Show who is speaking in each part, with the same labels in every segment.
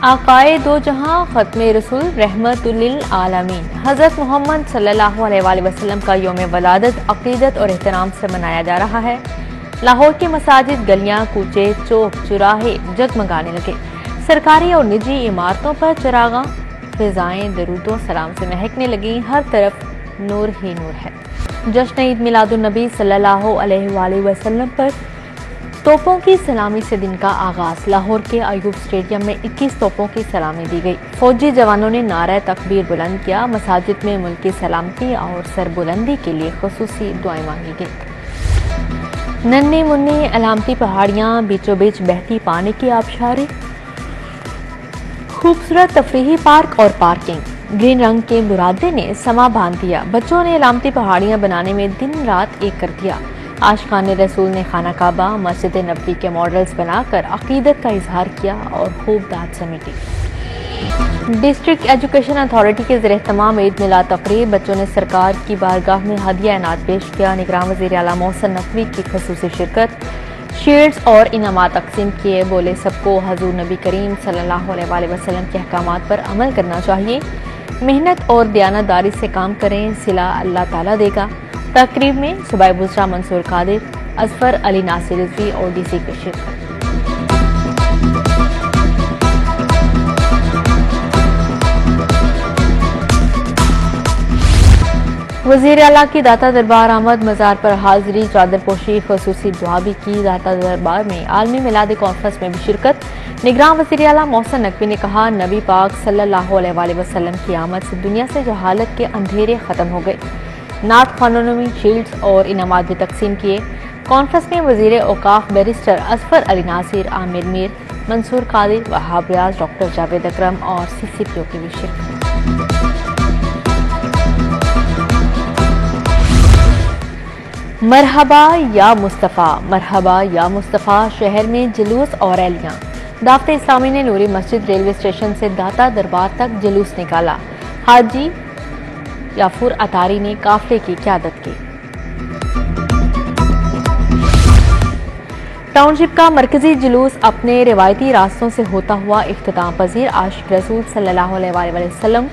Speaker 1: आकाए दो जहां ख़त्मे रसूल रहमतुल्लिल आलमीन हज़रत मोहम्मद सल्लल्लाहु अलैहि वसल्लम का यौम वलादत अक़ीदत और एहतराम से मनाया जा रहा है। लाहौर के मसाजिद, गलियां, कूचे, चौक, चौराहे जगमगाने लगे। सरकारी और निजी इमारतों पर चिरागां, फिजाएं दरूदों सलाम से महकने लगी। हर तरफ नूर ही नूर है। जश्न ईद मिलादुन नबी सल्लल्लाहु अलैहि वसल्लम पर तोपों की सलामी से दिन का आगाज। लाहौर के अयूब स्टेडियम में 21 तोपों की सलामी दी गई। फौजी जवानों ने नारा तकबीर बुलंद किया। मसाजिद में मुल्की सलामती और सरबुलंदी के लिए खुसूसी दुआएं मांगी गई। नन्ही मुन्नी अलामती पहाड़ियां, बीचों बीच बहती पानी की आबशारें, खूबसूरत तफरीही पार्क और पार्किंग। ग्रीन रंग के बुरादे ने समा बांध दिया। बच्चों ने अलामती पहाड़ियां बनाने में दिन रात एक कर दिया। आशिकाने रसूल ने खाना काबा, मस्जिद नबवी के मॉडल्स बनाकर अकीदत का इजहार किया और खूब दाद समेटी। डिस्ट्रिक्ट एजुकेशन अथॉरिटी के ज़ेर-ए-तमाम ईद मिलाद तकरीब। बच्चों ने सरकार की बारगाह में हदिया इनात पेश किया। निगरान वज़ीर आला मोहसिन नकवी की खसूसी शिरकत। शील्ड्स और इनामात तकसीम किए। बोले, सबको हजूर नबी करीम सल्लल्लाहु अलैहि वसल्लम के अहकामात पर अमल करना चाहिए। मेहनत और दयानतदारी से काम करें, सिला अल्लाह ताला देगा। तकरीब में सूबाई बुज़रा मंसूर कादिर, असफर अली नासिर रिजवी और डीसी की शिरकत। वज़ीर आला की दाता दरबार आमद। मज़ार पर हाजिरी, चादर पोशी, खसूसी दुआ भी की। दाता दरबार में आलमी मिलाद कॉन्फ्रेंस में भी शिरकत। निगरान वज़ीर आला मोहसिन नकवी ने कहा, नबी पाक सल्लल्लाहु अलैहि वसल्लम की आमद से दुनिया से जहालत के अंधेरे खत्म हो गए। नात खानों में शील्ड्स और इनामात भी तकसीम किए। कॉन्फ्रेंस में वज़ीर औकाफ बैरिस्टर असफर अली नासिर, आमिर मीर, मंसूर कादिर, वहाब रियाज, डॉक्टर जावेद अकरम और CCPO की भी शिरकत। मरहबा या मुस्तफ़ा, मरहबा या मुस्तफ़ा। शहर में जुलूस और रैलियां। दावत इस्लामी ने नूरी मस्जिद रेलवे स्टेशन से दाता दरबार तक जुलूस निकाला। हाजी याफूर अतारी ने काफिले की क़यादत की। टाउनशिप का मरकजी जुलूस अपने रिवायती रास्तों से होता हुआ इख्तिताम पजीर। आशिक रसूल सल्लल्लाहु अलैहि वसल्लम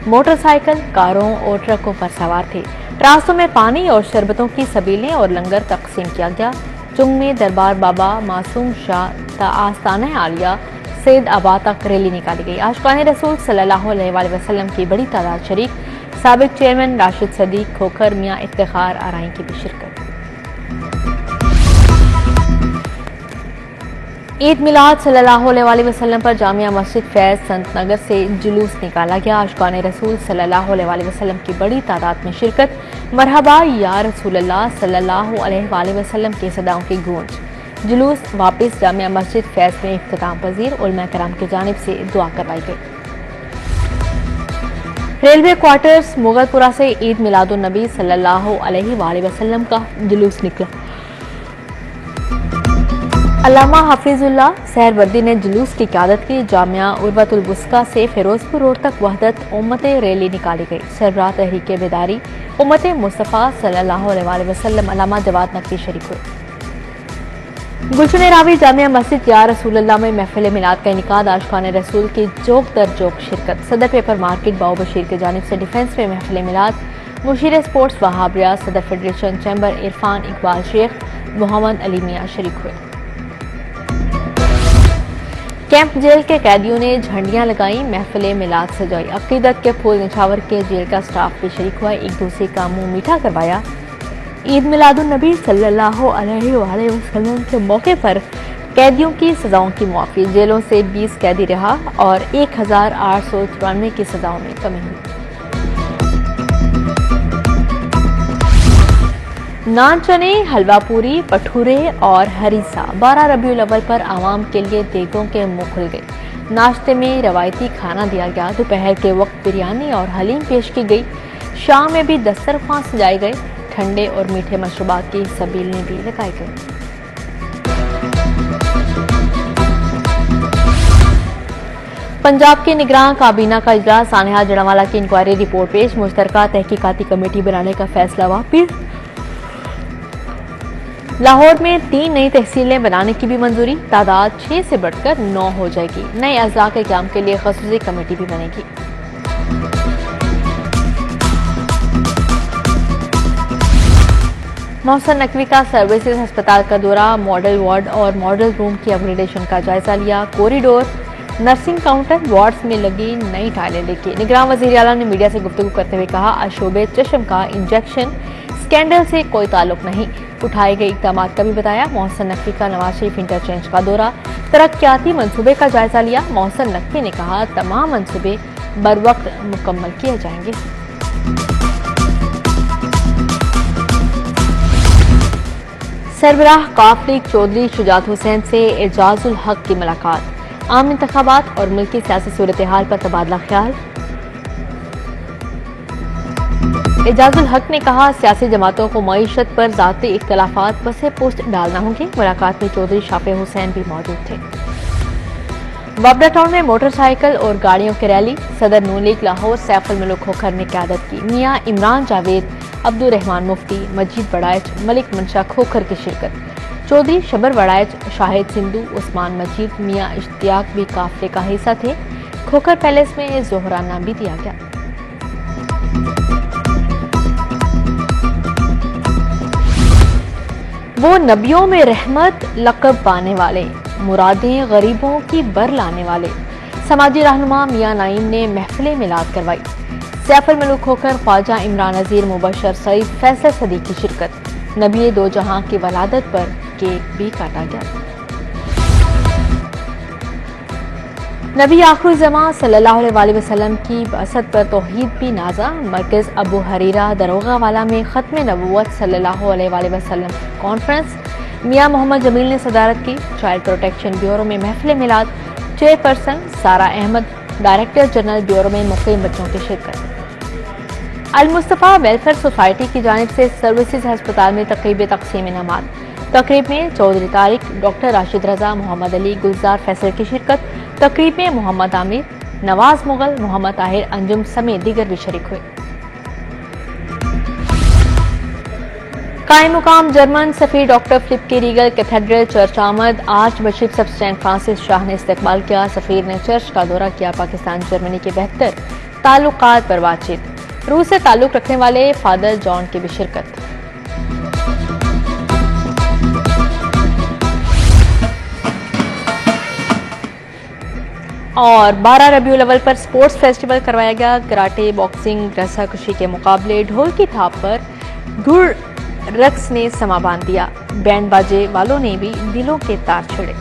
Speaker 1: मोटरसाइकिल, कारों और ट्रकों पर सवार थे। रास्तों में पानी और शरबतों की सबीलें और लंगर तकसीम किया गया। चुंग में दरबार बाबा मासूम शाह आस्ताना आलिया सैयद आबाद तक रैली निकाली गई। आशिकाने रसूल सल्लल्लाहु अलैहि वसल्लम की बड़ी तादाद शरीक। साबिक चेयरमैन राशिद सदीक, खोखर मियाँ इफ्तिखार आराई की भी शिरकत। ईद मिलाद सल्लल्लाहु अलैहि वसल्लम पर जामिया मस्जिद फैज संत नगर से जुलूस निकाला गया। आशिकाने रसूल सल्लल्लाहु अलैहि वसल्लम की बड़ी तादाद में शिरकत। मरहबा या रसूलल्लाह सल्लल्लाहु अलैहि वसल्लम की सदाओं की गूंज। जुलूस वापस जामिया मस्जिद फैज में इख्तिताम पजीर। उलमा कराम की जानिब से दुआ करवाई गई। रेलवे क्वार्टर्स मुगलपुरा से ईद मिलादुन नबी सल्लल्लाहु अलैहि वसल्लम का जुलूस निकला। अल्लामा हफीजुल्लाह सहरवर्दी ने जुलूस की क़यादत की। जामिया उर्वतुल वुस्का से फिरोजपुर रोड तक वहदत उम्मत रैली निकाली गई। सरबराह तहरीक बेदारी उम्मत मुस्तफ़ा सल्लल्लाहु अलैहि वसल्लम अल्लामा जवाद नकवी शरीक हुए। गुलशन रावी जामिया मस्जिद या रसूलुल्लाह में महफिल मिलाद का इनेकाद। आशिकाने रसूल की जोक दर जोक शिरकत। सदर पेपर मार्केट बाऊ बशीर की जानिब से डिफेंस में महफिल मिलाद। मुशीर स्पोर्ट्स वहाब रियाज, सदर फेडरेशन चैम्बर इरफान इकबाल शेख, मोहम्मद अली मियाँ शरीक हुए। कैंप जेल के कैदियों ने झंडियां लगाई, महफिल मिलाद सजाई। अकीदत के फूल निछावर के जेल का स्टाफ भी शरीक हुआ। एक दूसरे का मुंह मीठा करवाया। ईद मिलादुन नबी सल्लल्लाहु अलैहि वसल्लम के मौके पर कैदियों की सजाओं की मुआफी। जेलों से 20 कैदी रहा और 1894 की सजाओं में कमी हुई। नान चने, हलवा पूरी, पठूरे और हरीसा। 12 रबीउल अव्वल पर आवाम के लिए देगों के मुंह खुल गए। नाश्ते में रवायती खाना दिया गया। दोपहर के वक्त बिरयानी और हलीम पेश की गई। शाम में भी दस्तरखान सजाए गए। ठंडे और मीठे मशरूबात की सबीलें भी लगाई गई। पंजाब के निगरान काबीना का इजलास। सानेहा जड़ावाला की इंक्वायरी रिपोर्ट पेश। मुश्तरका तहकीकाती कमेटी बनाने का फैसला वापिस। लाहौर में 3 नई तहसीलें बनाने की भी मंजूरी, तादाद 6 से बढ़कर 9 हो जाएगी। नए अज़ला के क़याम के लिए ख़ुसूसी कमेटी भी बनेगी। मोहसिन नकवी का सर्विसेज अस्पताल का दौरा, मॉडल वार्ड और मॉडल रूम की अपग्रेडेशन का जायजा लिया। कॉरिडोर, नर्सिंग काउंटर, वार्ड्स में लगी नई टाइलें देखी। निगरान वज़ीर आला ने मीडिया से गुफ्तगू करते हुए कहा, अशोबे चश्म का इंजेक्शन स्कैंडल से कोई ताल्लुक नहीं। उठाए गए इक़दाम का भी बताया। मोहसिन नकवी का नवाज शरीफ इंटरचेंज का दौरा, तरक्याती मंसूबे का जायजा लिया। मोहसिन नकवी ने कहा, तमाम मंसूबे बर वक्त मुकम्मल किए जाएंगे। सरबराह काफ लीग चौधरी शुजात हुसैन से एजाजुल हक की मुलाकात, आम इंतखाबात और मुल्की सियासी सूरत हाल पर तबादला ख्याल। एजाजुल हक ने कहा, सियासी जमातों को मईशत पर ज़ाती इख्तलाफात बसे पोस्ट डालना होंगे। मुलाकात में चौधरी शाफे हुसैन भी मौजूद थे। वाबडा टाउन में मोटरसाइकिल और गाड़ियों की रैली, सदर नून लीग लाहौर सैफुल मलूक खोखर ने क़यादत की। मियाँ इमरान जावेद, अब्दुल रहमान मुफ्ती, मजीद बड़ाइच, मलिक मंशा खोखर की शिरकत। चौधरी शबर बड़ाइच, शाहिद सिंधु, उस्मान मजीद, मियाँ इश्तियाक भी काफले का हिस्सा थे। खोखर पैलेस में जोहराना भी दिया गया। वो नबियों में रहमत लक़ब पाने वाले, मुरादें गरीबों की बर लाने वाले। समाजी रहनुमा मियाँ नाइम ने महफिल मिलाद करवाई। सैफुल मलूक खोखर, ख्वाजा इमरान नज़ीर, मुबशर सईद, फैसल सदी की शिरकत। नबी दो जहां की वलादत पर केक भी काटा गया। नबी आखिरी ज़मां सल्लल्लाहु अलैहि वसल्लम की बअसत पर तौहीद भी नाजा। मरकज़ अबू हरीरा दरोगा वाला में ख़त्म नबूवत सल्लल्लाहु अलैहि वसल्लम कॉन्फ्रेंस, मियाँ मोहम्मद जमील ने सदारत की। चाइल्ड प्रोटेक्शन ब्यूरो में महफिल मिलाद, चेयरपर्सन सारा अहमद, डायरेक्टर जनरल ब्यूरो में मुक़ीम बच्चों की शिरकत। अल मुस्तफ़ा वेलफेयर सोसाइटी की जानिब से सर्विसेज अस्पताल में तक़रीब तक़सीम इनामात। तक़रीब में चौधरी तारिक, डॉक्टर राशिद रजा, मोहम्मद अली, गुलजार फैसल की शिरकत। तक़रीब में मोहम्मद आमिर, नवाज मुगल, मोहम्मद ताहिर अंजुम समेत दीगर भी शरीक हुए। कायम मुकाम जर्मन सफ़ीर डॉक्टर फिलिप के रीगल कैथेड्रल चर्च आमद। आर्च बिशप सब सेंट फ्रांसिस शाह ने इस्तकबाल किया। सफ़ीर ने चर्च का दौरा किया। पाकिस्तान जर्मनी के बेहतर ताल्लुकात पर बातचीत। रूस से ताल्लुक रखने वाले फादर जॉन की भी शिरकत। और 12 रबीउल अव्वल पर स्पोर्ट्स फेस्टिवल करवाया गया। कराटे, बॉक्सिंग, रस्साकशी के मुकाबले, ढोल की थाप पर धुर रक्स ने समा बांध दिया। बैंड बाजे वालों ने भी दिलों के तार छेड़े।